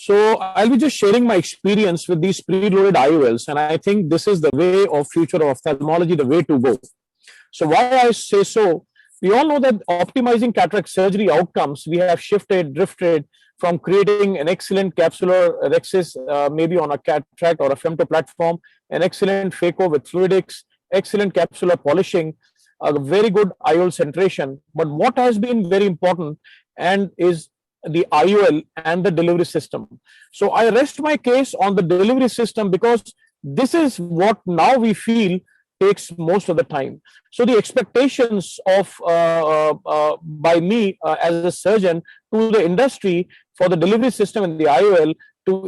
So I'll be just sharing my experience with these preloaded IOLs, and I think this is the way of future of ophthalmology, the way to go. So why I say so, we all know that optimizing cataract surgery outcomes, we have drifted from creating an excellent capsular rhexis, maybe on a cataract or a femto platform, an excellent phaco with fluidics, excellent capsular polishing, a very good IOL centration. But what has been very important and is the IOL and the delivery system. So I rest my case on the delivery system because this is what now we feel takes most of the time. So the expectations of by me as a surgeon to the industry for the delivery system in the IOL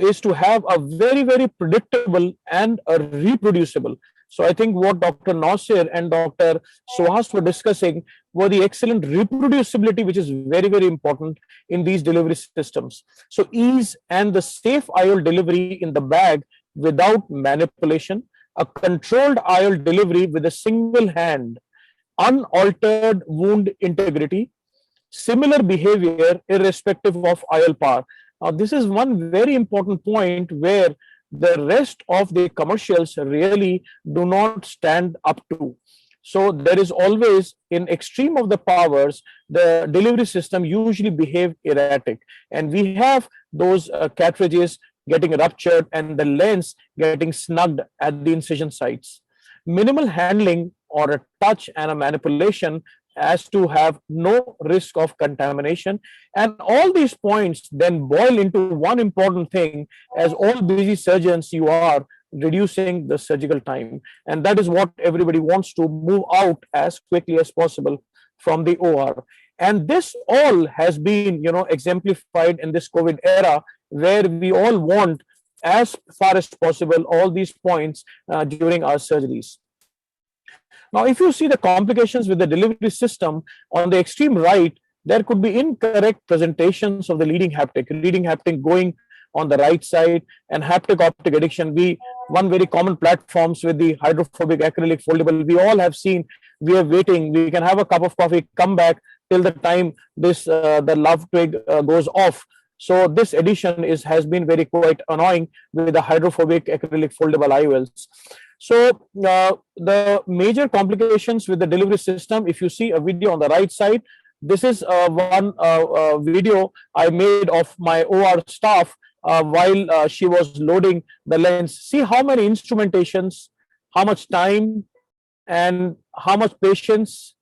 is to have a very predictable and a reproducible. So I think what Dr. Nasir and Dr. Suhas were discussing were the excellent reproducibility, which is very important in these delivery systems. So ease and the safe IOL delivery in the bag without manipulation, a controlled IOL delivery with a single hand, unaltered wound integrity, similar behavior irrespective of IOL power. Now, this is one very important point where the rest of the commercials really do not stand up to. So there is always, in extreme of the powers, the delivery system usually behave erratic, and we have those cartridges getting ruptured and the lens getting snugged at the incision sites. Minimal handling or a touch and a manipulation as to have no risk of contamination. And all these points then boil into one important thing: as all busy surgeons, you are reducing the surgical time. And that is what everybody wants, to move out as quickly as possible from the OR. And this all has been, exemplified in this COVID era, where we all want, as far as possible, all these points during our surgeries. Now, if you see the complications with the delivery system, on the extreme right, there could be incorrect presentations of the leading haptic going on the right side, and haptic optic addiction. One very common platforms with the hydrophobic acrylic foldable, we all have seen. We are waiting, we can have a cup of coffee, come back till the time this the love twig goes off. So this addition has been very quite annoying with the hydrophobic acrylic foldable IOLs. So the major complications with the delivery system, if you see a video on the right side, this is one video I made of my OR staff while she was loading the lens. See how many instrumentations, how much time, and how much patience,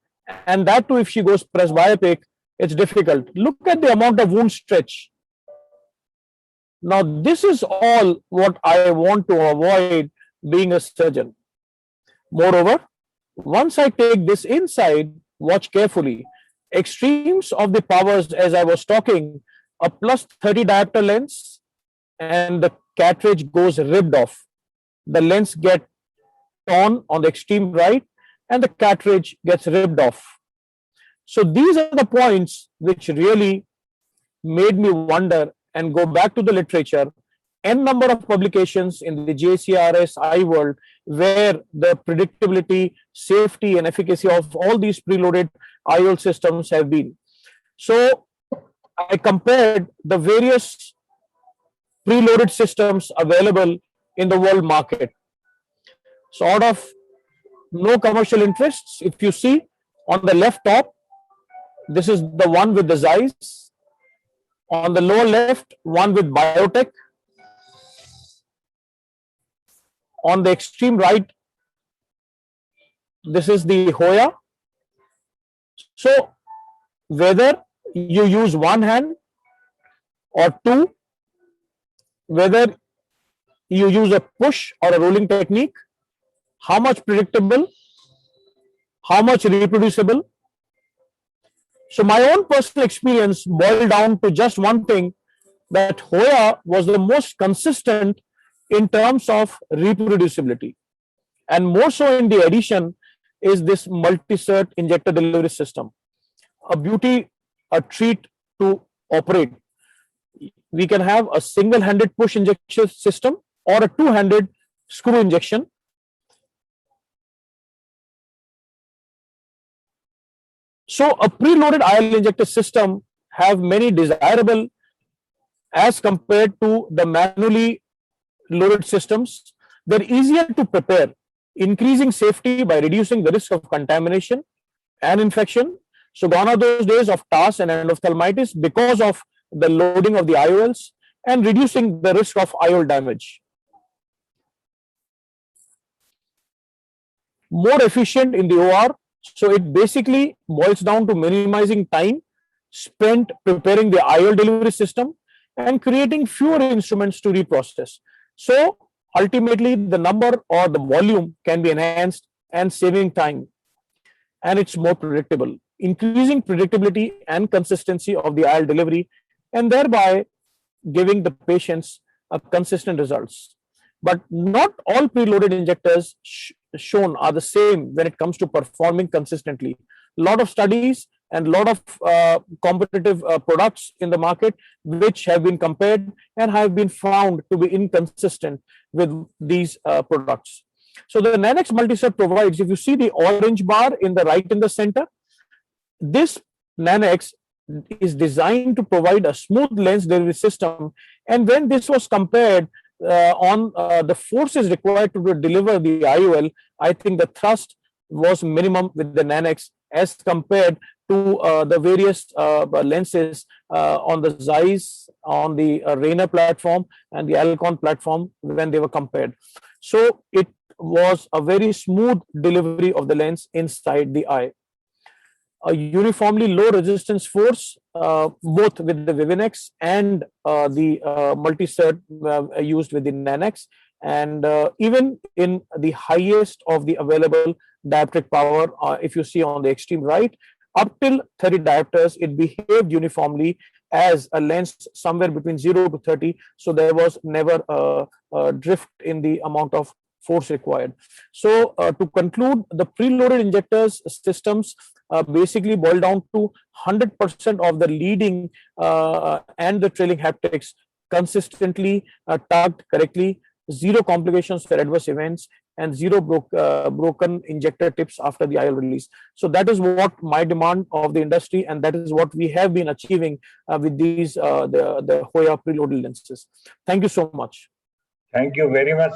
and that too if she goes presbyopic, it's difficult. Look at the amount of wound stretch. Now, this is all what I want to avoid being a surgeon. Moreover, once I take this inside, watch carefully. Extremes of the powers, as I was talking, a plus 30 diopter lens, and the cartridge goes ripped off. The lens gets torn on the extreme right, and the cartridge gets ripped off. So these are the points which really made me wonder and go back to the literature. N number of publications in the JCRS iWorld where the predictability, safety, and efficacy of all these preloaded IOL systems have been. So I compared the various preloaded systems available in the world market. So out of no commercial interests, if you see on the left top, this is the one with the Zeiss. On the lower left, one with Biotech. On the extreme right, this is the Hoya. So whether you use one hand or two, whether you use a push or a rolling technique, how much predictable, how much reproducible. So my own personal experience boiled down to just one thing, that Hoya was the most consistent in terms of reproducibility, and more so in the addition is this multi-cert injector delivery system. A beauty, a treat to operate. We can have a single-handed push injection system or a two-handed screw injection. So a preloaded IOL injector system have many desirable as compared to the manually loaded systems. They're easier to prepare, increasing safety by reducing the risk of contamination and infection. So gone are those days of TARS and endophthalmitis because of the loading of the IOLs, and reducing the risk of IOL damage. More efficient in the OR. So it basically boils down to minimizing time spent preparing the IOL delivery system and creating fewer instruments to reprocess. So ultimately, the number or the volume can be enhanced and saving time, and it's more predictable, increasing predictability and consistency of the IOL delivery, and thereby giving the patients consistent results. But not all preloaded injectors shown are the same when it comes to performing consistently. A lot of studies and a lot of competitive products in the market which have been compared and have been found to be inconsistent with these products. So the Nanex Multicert provides, if you see the orange bar in the right in the center, this Nanex is designed to provide a smooth lens delivery system. And when this was compared on the forces required to deliver the IOL, I think the thrust was minimum with the Nanex as compared to the various lenses on the Zeiss, on the Rayner platform and the Alcon platform when they were compared. So it was a very smooth delivery of the lens inside the eye. A uniformly low resistance force, both with the Vivinex and the Multicert used with the Nanex, and even in the highest of the available dioptric power, if you see on the extreme right, up till 30 diopters, it behaved uniformly as a lens somewhere between 0 to 30. So there was never a drift in the amount of force required. So to conclude, the preloaded injectors systems basically boil down to 100% of the leading and the trailing haptics consistently tugged correctly, zero complications or adverse events, and zero broken injector tips after the IOL release. So that is what my demand of the industry, and that is what we have been achieving with these the Hoya preloaded lenses. Thank you so much. Thank you very much.